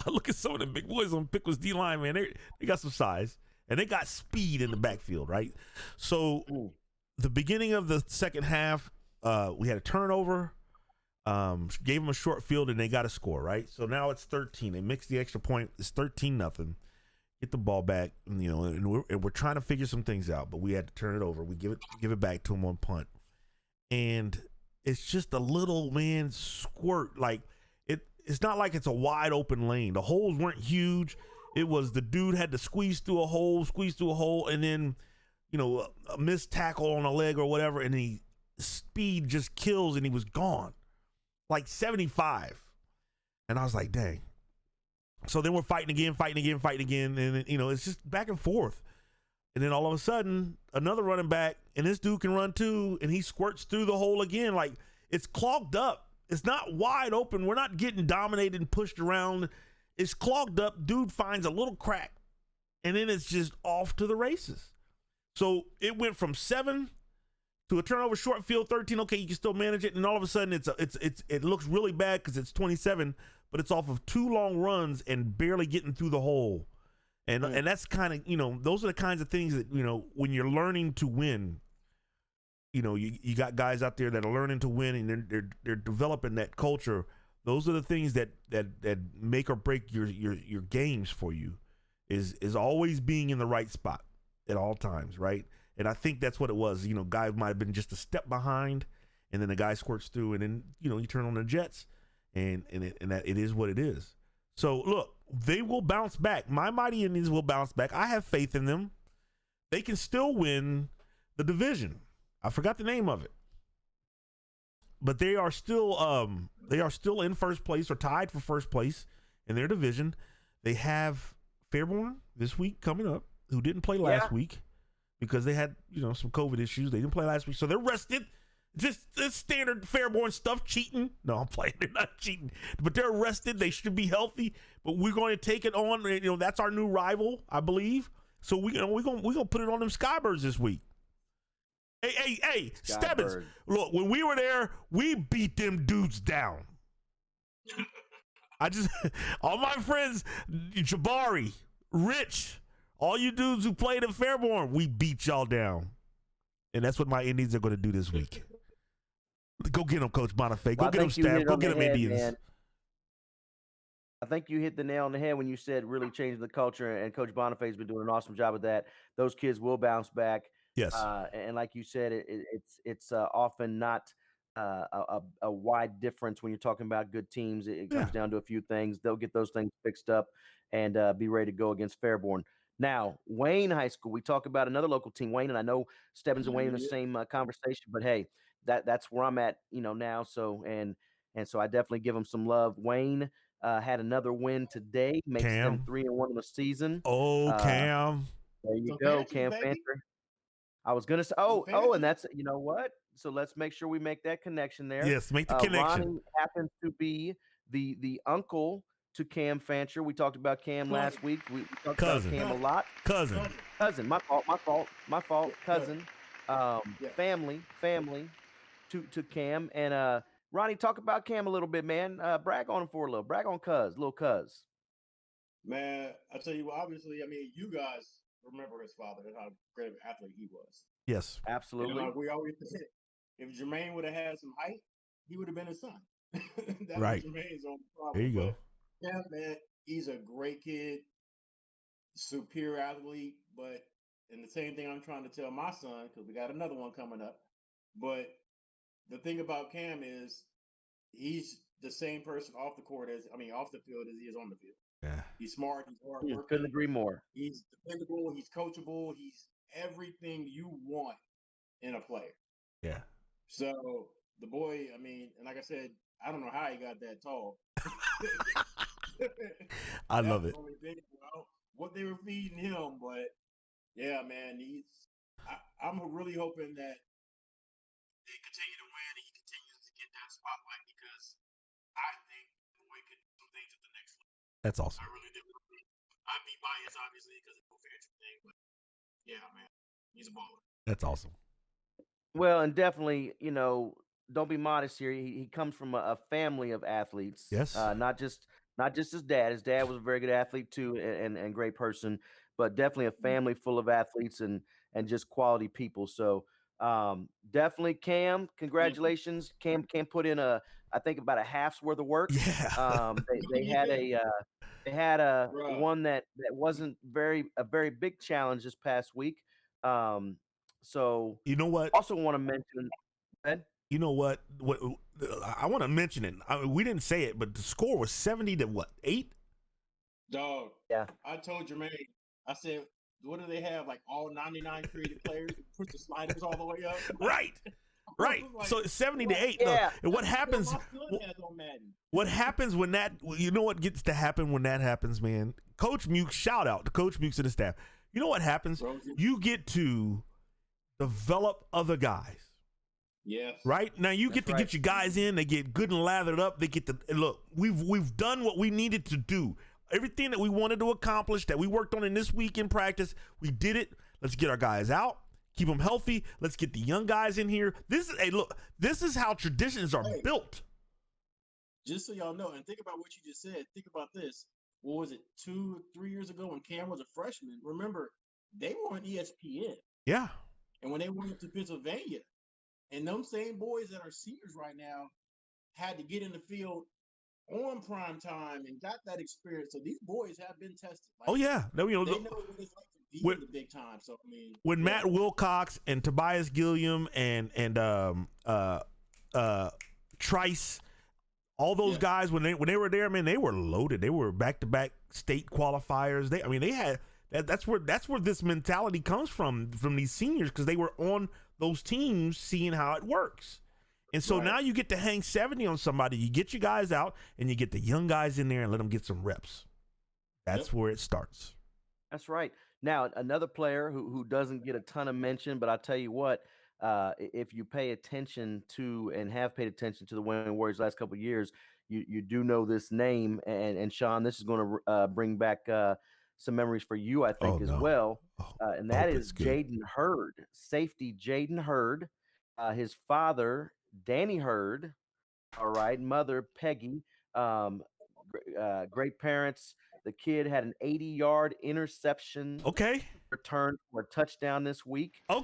look at some of the big boys on Pickles D line, man. They got some size and they got speed in the backfield, right? So the beginning of the second half, we had a turnover, gave them a short field, and they got a score, right? So now it's 13. They mixed the extra point. It's 13-0. Get the ball back, and we're trying to figure some things out, but we had to turn it over. We give it back to them on punt, and it's just a little squirt. Like it's not like it's a wide open lane. The holes weren't huge. It was the dude had to squeeze through a hole, and then a missed tackle on a leg or whatever, and he speed just kills, and he was gone, like 75. And I was like, dang. So then we're fighting again, and it's just back and forth. And then all of a sudden, another running back, and this dude can run too, and he squirts through the hole again. Like, it's clogged up. It's not wide open. We're not getting dominated and pushed around. It's clogged up. Dude finds a little crack, and then it's just off to the races. So it went from 7 to a turnover short field, 13. Okay, you can still manage it, and all of a sudden it looks really bad because it's 27, but it's off of 2 long runs and barely getting through the hole. And that's kind of, those are the kinds of things that, when you're learning to win, you got guys out there that are learning to win, and they're developing that culture. Those are the things that make or break your games for you, is always being in the right spot at all times, right? And I think that's what it was. Guy might have been just a step behind, and then the guy squirts through, and then you turn on the Jets, and that it is what it is. So look, they will bounce back. My Mighty Indians will bounce back. I have faith in them. They can still win the division. I forgot the name of it, but they are still in first place or tied for first place in their division. They have Fairborn this week coming up, who didn't play last week because they had some COVID issues. They didn't play last week, so they're rested. Just this standard Fairborn stuff, cheating. No, I'm playing. They're not cheating, but they're rested. They should be healthy. But we're going to take it on. That's our new rival, I believe. So we're gonna put it on them Skybirds this week. Hey, Stebbins. Look, when we were there, we beat them dudes down. All my friends, Jabari, Rich, all you dudes who played in Fairborn, we beat y'all down. And that's what my Indians are going to do this week. Go get them, Coach Bonifay. Go get them, staff. Go get them, Indians. Man. I think you hit the nail on the head when you said really changing the culture, and Coach Bonifay's been doing an awesome job with that. Those kids will bounce back. Yes. And like you said, it's often not a wide difference when you're talking about good teams. It comes down to a few things. They'll get those things fixed up and be ready to go against Fairborn. Now, Wayne High School, we talk about another local team, Wayne, and I know Stebbins and Wayne in the same conversation, but hey, that's where I'm at, now. So, and so I definitely give them some love. Wayne had another win today, makes them 3-1 in the season. Oh, Cam. There you go, Cam Fancher. I was going to say, and that's, you know what? So let's make sure we make that connection there. Yes, make the connection. Ronnie happens to be the uncle to Cam Fancher. We talked about Cam last week. We talked about Cam a lot. Cousin. My fault. Cousin. Family to Cam. And Ronnie, talk about Cam a little bit, man. Brag on him for a little. Brag on little Cuz. Man, I tell you what, obviously, you guys remember his father and how great of an athlete he was. Yes. Absolutely. And, we always said, if Jermaine would have had some height, he would have been his son. That's right. Jermaine's own problem. There you go. Yeah, man, he's a great kid, superior athlete, but and the same thing I'm trying to tell my son, because we got another one coming up. But the thing about Cam is he's the same person off the field as he is on the field. Yeah. He's smart, he's hard working. Couldn't agree more. He's dependable, he's coachable, he's everything you want in a player. Yeah. So the boy, and like I said, I don't know how he got that tall. I love it. What they were feeding him, but yeah, man, I'm really hoping that they continue to win and he continues to get that spotlight, because I think the boy could do some things at the next level. That's awesome. I really do. I'd be biased, obviously, because it's a Fancher thing, but yeah, man, he's a baller. That's awesome. Well, and definitely, don't be modest here. He comes from a family of athletes. Yes. Not just his dad. His dad was a very good athlete too, and great person, but definitely a family full of athletes and just quality people. So definitely, Cam, congratulations. Cam put in I think about a half's worth of work. Yeah. They had a one that wasn't a very big challenge this past week. So you know what? Also want to mention. You know what? What I want to mention it. We didn't say it, but the score was 70-8. Dog. Yeah. I told Jermaine. I said, "What do they have? Like all 99 creative players push the sliders all the way up?" Right. Like, so it's 70-8. Yeah. And what happens? What happens when that? You know what gets to happen when that happens, man? Coach Mukes, shout out to Coach Mukes and the staff. You know what happens? You get to develop other guys. Yes. Right? Now you get to get your guys in, they get good and lathered up. They get to look, we've done what we needed to do. Everything that we wanted to accomplish, that we worked on in this week in practice, we did it. Let's get our guys out, keep them healthy. Let's get the young guys in here. This is how traditions are built. Just so y'all know, and think about what you just said. Think about this. What was it, 2 or 3 years ago when Cam was a freshman? Remember, they were on ESPN. Yeah. And when they went to Pennsylvania, and them same boys that are seniors right now had to get in the field on prime time and got that experience. So these boys have been tested. Like, they know what it's like to be in the big time. So I mean, when Matt Wilcox and Tobias Gilliam and Trice, all those guys when they were there, man, they were loaded. They were back-to-back state qualifiers. They had that's where this mentality comes from these seniors, because they were on those teams seeing how it works. And so now you get to hang 70 on somebody. You get your guys out, and you get the young guys in there and let them get some reps. That's where it starts. That's right. Now, another player who doesn't get a ton of mention, but I tell you what, if you pay attention to and have paid attention to the Wayne Warriors last couple of years, you do know this name. And Sean, this is going to bring back some memories for you, I think, as well. And that is Jaden Hurd, safety Jaden Hurd. His father, Danny Hurd, all right, mother, Peggy, great parents. The kid had an 80-yard interception. Return for a touchdown this week. He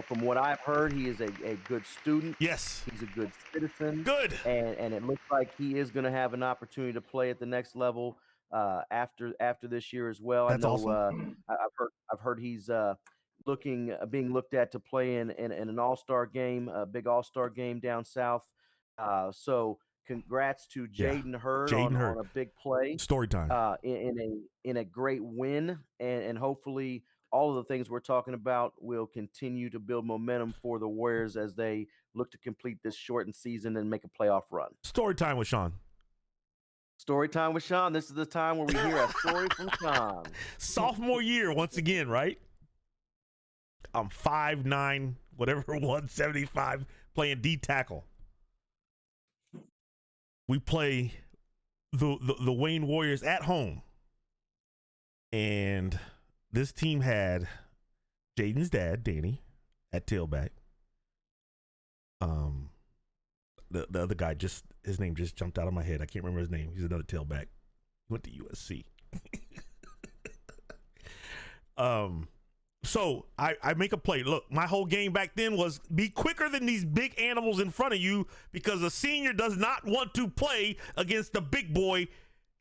from what I've heard, he is a good student. Yes. He's a good citizen. Good. And it looks like he is going to have an opportunity to play at the next level after this year as well. That's I know awesome. I've heard he's being looked at to play in an all-star game, a big all-star game down south. So congrats to Jaden Hurd on a big play. Story time. In a great win, and hopefully all of the things we're talking about will continue to build momentum for the Warriors as they look to complete this shortened season and make a playoff run. Story time with Sean. Story time with Sean. This is the time where we hear a story from Sean. Sophomore year once again, right? I'm 5'9", whatever, 175, playing D tackle. We play the Wayne Warriors at home. And this team had Jaden's dad, Danny, at tailback. The other guy, his name just jumped out of my head. I can't remember his name. He's another tailback. He went to USC. So I make a play. Look, my whole game back then was be quicker than these big animals in front of you, because a senior does not want to play against the big boy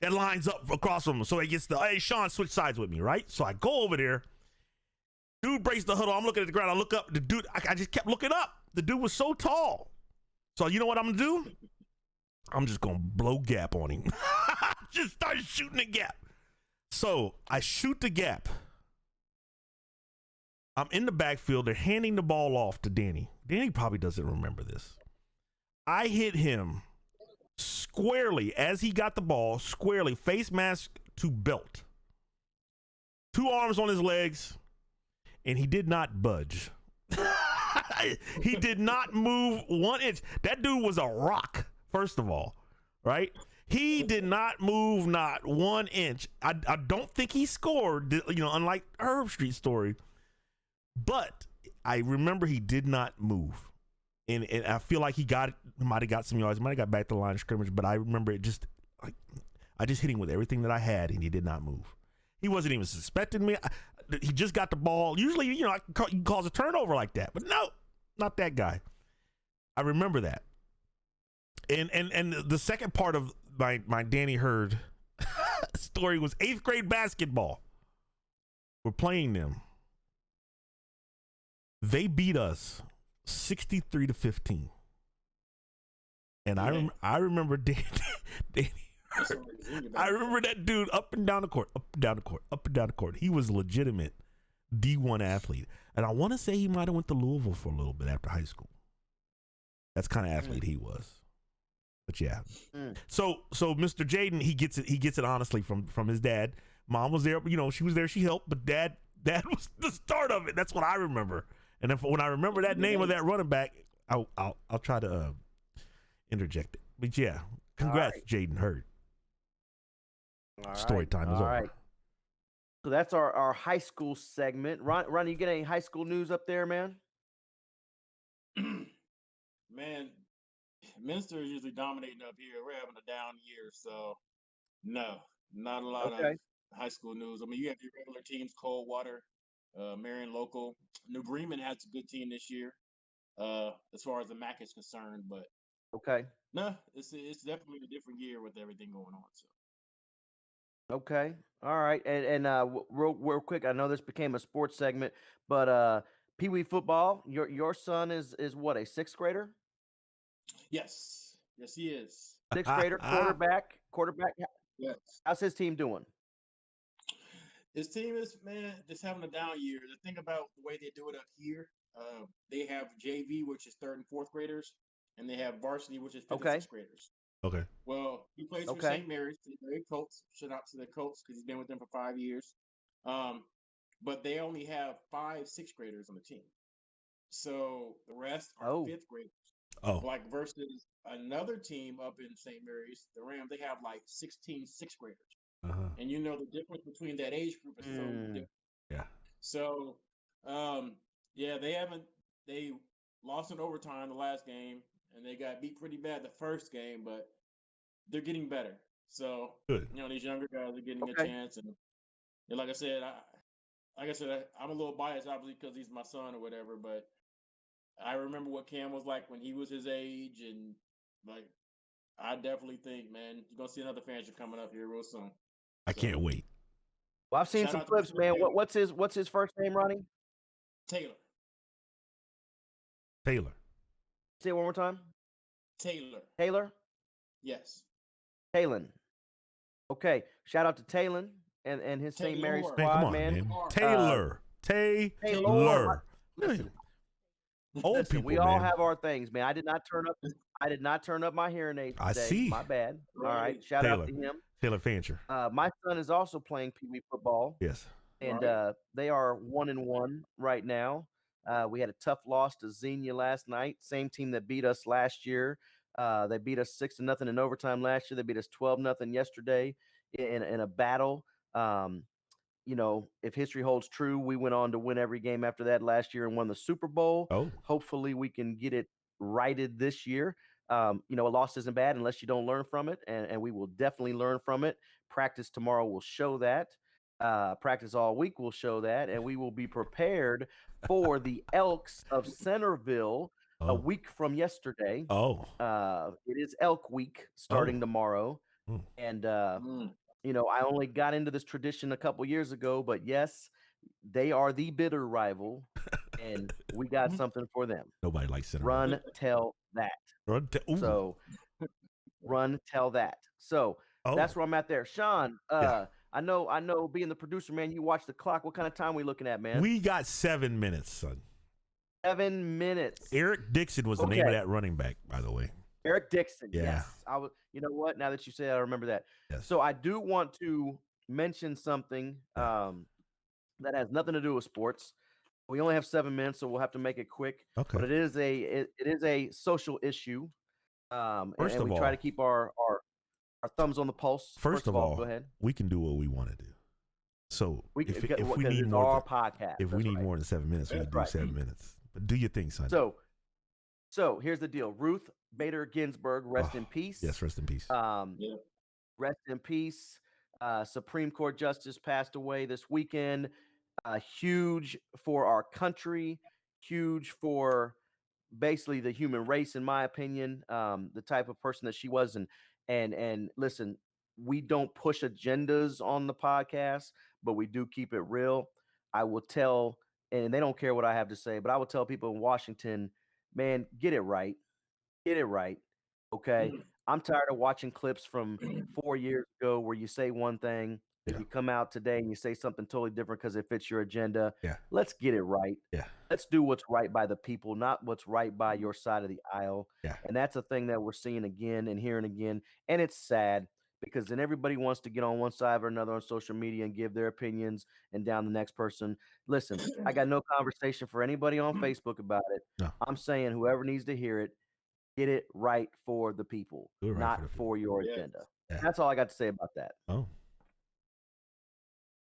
that lines up across from him. So he gets hey, Sean, switch sides with me, right? So I go over there. Dude breaks the huddle. I'm looking at the ground. I look up. The dude, I just kept looking up. The dude was so tall. So you know what I'm going to do? I'm just going to blow gap on him. Just started shooting the gap. So I shoot the gap. I'm in the backfield. They're handing the ball off to Danny. Danny probably doesn't remember this. I hit him squarely as he got the ball, squarely, face mask to belt. 2 arms on his legs, and he did not budge. He did not move 1 inch. That dude was a rock, first of all, right? He did not move not 1 inch. I don't think he scored, unlike Herb Street's story. But I remember he did not move. And I feel like he might have got some yards, might have got back to the line of scrimmage, but I remember it I just hit him with everything that I had, and he did not move. He wasn't even suspecting me. He just got the ball. Usually, you can cause a turnover like that, but no, not that guy. I remember that. And the second part of my Danny Hurd story was 8th grade basketball. We're playing them. They beat us 63-15. And I remember Danny. I remember that dude up and down the court, up and down the court, up and down the court. He was a legitimate D1 athlete. And I want to say he might have went to Louisville for a little bit after high school. That's the kind of athlete he was. But yeah. So Mr. Jaden, he gets it honestly from his dad. Mom was there, she was there, she helped, but dad was the start of it. That's what I remember. And when I remember that name of that running back, I'll try to interject it. But yeah, congrats, right. Jaden Hurd. All Story right. time is All over. right. So that's our high school segment. Ron, you get any high school news up there, man? Man, Minster is usually dominating up here. We're having a down year, so no, not a lot of Okay. high school news. I mean, you have your regular teams, Coldwater, Marion Local. New Bremen has a good team this year, as far as the MAC is concerned. But Okay. no, it's definitely a different year with everything going on. So Okay. All right. And real quick, I know this became a sports segment, but Pee Wee football. Your son is what, a sixth grader? yes, yes, he is. Sixth grader, quarterback. Quarterback. Yes. How's his team doing? His team is, man, just having a down year. The thing about the way they do it up here, they have JV, which is third and fourth graders, and they have varsity, which is fifth and Okay. sixth graders. Okay. Well, he plays for Okay. St. Mary's, St. Mary Colts. Shout out to the Colts because he's been with them for 5 years. But they only have 5 sixth graders on the team. So the rest are Oh. fifth graders. Oh. Like versus another team up in St. Mary's, the Rams, they have like 16 sixth graders. Uh-huh. And you know the difference between that age group is so different. Yeah. So, yeah, they lost in overtime the last game, and they got beat pretty bad the first game, but they're getting better. So, Good. you know, these younger guys are getting a Okay. chance, and like I said, I'm a little biased, obviously, because he's my son or whatever, but I remember what Cam was like when he was his age, and like, I definitely think, man, you're gonna see another Fancher coming up here real soon. I can't wait. Well, I've seen Shout some out to clips, Mr. man. Taylor. What's his first name, Ronnie? Taylor. Say it one more time. Taylor. Yes. Talon. Okay. Shout out to Talon and his St. Mary's Taylor. Man, squad, come on, man. man. Taylor. Taylor. Listen, Old listen, people, we all man. have our things, man. I did not turn up my hearing aids today. I see. My bad. All Right. right. Shout out to him. Taylor Fancher. My son is also playing Pee Wee football. Yes. And Right. they are 1-1 right now. We had a tough loss to Xenia last night. Same team that beat us last year. They beat us 6-0 in overtime last year. They beat us 12-0 yesterday in a battle. You know, if history holds true, we went on to win every game after that last year and won the Super Bowl. Oh. Hopefully, we can get it righted this year. You know, a loss isn't bad unless you don't learn from it, and we will definitely learn from it. Practice tomorrow will show that. Practice all week will show that, and we will be prepared for the Elks of Centerville a week from yesterday. Oh. It is Elk Week starting tomorrow, and you know, I only got into this tradition a couple years ago, but yes, they are the bitter rival, and we got something for them. Nobody likes Centerville. Run, tell that. So, run, tell that. So that's where I'm at there. Sean, I know. Being the producer, man, you watch the clock. What kind of time we looking at, man? We got 7 minutes, son. 7 minutes. Eric Dixon was the name of that running back, by the way. Eric Dixon. Yeah. Yes. I was. You know what? Now that you say that, I remember that. Yes. So I do want to mention something that has nothing to do with sports. We only have 7 minutes, so we'll have to make it quick. Okay. But it is a social issue. And we try to keep our thumbs on the pulse. First of all, go ahead. We can do what we want to do. So if we need it's more, our podcast. if we need more than 7 minutes, we can do 7 minutes. But do your thing, son. So here's the deal. Ruth Bader Ginsburg, rest in peace. Yes, rest in peace. Rest in peace. Supreme Court justice passed away this weekend. Huge for our country. Huge for basically the human race, in my opinion. The type of person that she was, and listen, we don't push agendas on the podcast, but we do keep it real. I will tell, and they don't care what I have to say, but I will tell people in Washington, man, get it right. Get it right. Okay. I'm tired of watching clips from 4 years ago where you say one thing, then you come out today and you say something totally different because it fits your agenda. Yeah. Let's get it right. Yeah. Let's do what's right by the people, not what's right by your side of the aisle. Yeah. And that's a thing that we're seeing again and hearing again. And it's sad because then everybody wants to get on one side or another on social media and give their opinions and down the next person. Listen, I got no conversation for anybody on Facebook about it. No. I'm saying whoever needs to hear it, get it right for the people, not for your agenda. Yeah. That's all I got to say about that. Oh,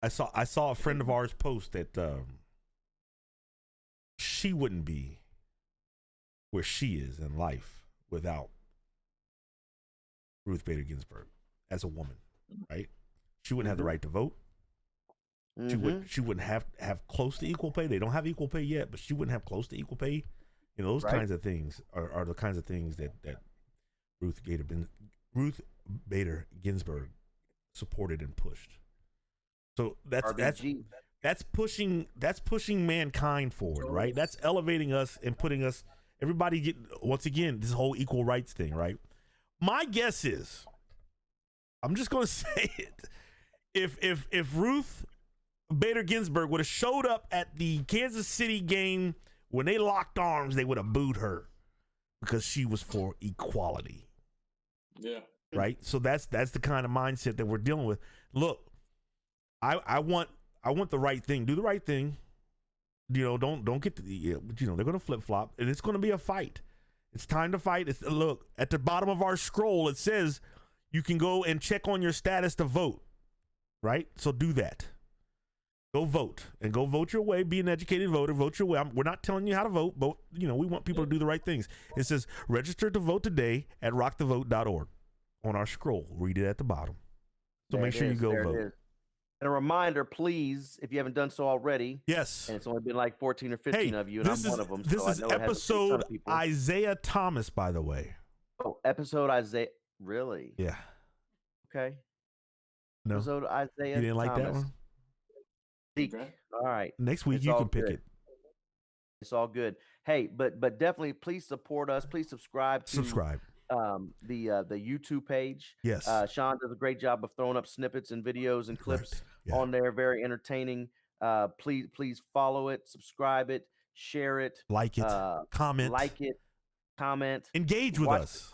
I saw a friend of ours post that she wouldn't be where she is in life without Ruth Bader Ginsburg as a woman, right? She wouldn't have the right to vote. She wouldn't have close to equal pay. They don't have equal pay yet, but she wouldn't have close to equal pay. You know, those kinds of things are the kinds of things that Ruth Bader Ginsburg supported and pushed. So that's pushing mankind forward, right? That's elevating us and putting us, everybody once again, this whole equal rights thing, right? My guess is, I'm just gonna say it, if Ruth Bader Ginsburg would have showed up at the Kansas City game when they locked arms, they would have booed her because she was for equality. Yeah. Right. So that's the kind of mindset that we're dealing with. Look, I want the right thing. Do the right thing. You know, don't get they're going to flip flop, and it's going to be a fight. It's time to fight. Look, at the bottom of our scroll, it says you can go and check on your status to vote. Right. So do that. Go vote and go vote your way. Be an educated voter. Vote your way. We're not telling you how to vote, but we want people to do the right things. It says register to vote today at rockthevote.org on our scroll. Read it at the bottom. So make sure you go vote. And a reminder, please, if you haven't done so already. Yes. And it's only been like 14 or 15 of you, and I'm one of them. This is episode Isiah Thomas, by the way. Oh, episode Isiah. Really? Yeah. Okay. No. Episode Isiah. You didn't like Thomas. that one? Okay. All right. Next week you can pick it. It's all good. Hey, but definitely please support us. Please subscribe to the YouTube page. Yes. Sean does a great job of throwing up snippets and videos and clips on there. Very entertaining. Please follow it, subscribe it, share it, like it, comment, engage with us.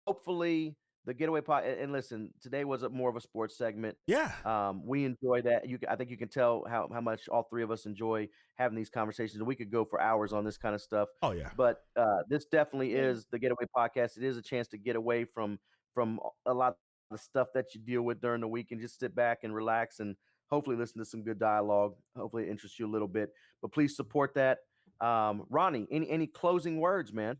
Hopefully the Getaway pod, and listen, today was more of a sports segment. Yeah. We enjoy that. I think you can tell how much all three of us enjoy having these conversations. And we could go for hours on this kind of stuff. Oh yeah. But this definitely is the Getaway podcast. It is a chance to get away from a lot of the stuff that you deal with during the week and just sit back and relax and hopefully listen to some good dialogue. Hopefully it interests you a little bit. But please support that. Ronnie, any closing words, man?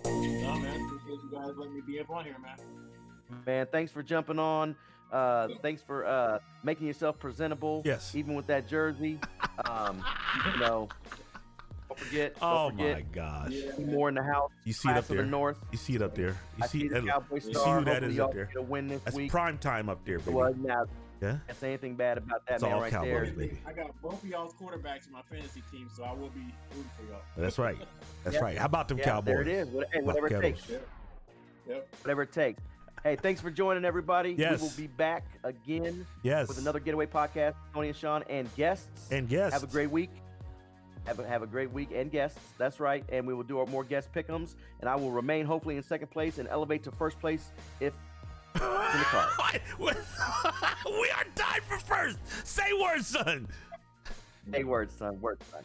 No, man. Appreciate you guys letting me be up on here, man. Man, thanks for jumping on. Thanks for making yourself presentable. Yes. Even with that jersey. Don't forget. My gosh. More in the house. You see it up there. The north. You see it up there. You see the Cowboy you star. see who that is up there. Win this That's week. prime time up there, baby. Well, now, yeah. Can't say anything bad about that, it's man, all right Cowboys, there. Baby. I got both of y'all's quarterbacks in my fantasy team, so I will be rooting for y'all. That's right. That's right. How about them Cowboys? There it is. Whatever it takes. Yep. Whatever it takes. Hey, thanks for joining, everybody. Yes. We will be back again with another Getaway podcast. Tony and Sean and guests. Have a great week. Have a great week and guests. That's right. And we will do our more guest pick'ems. And I will remain hopefully in second place and elevate to first place if it's in the car. We are tied for first. Say words, son. Say words, son. Words, son.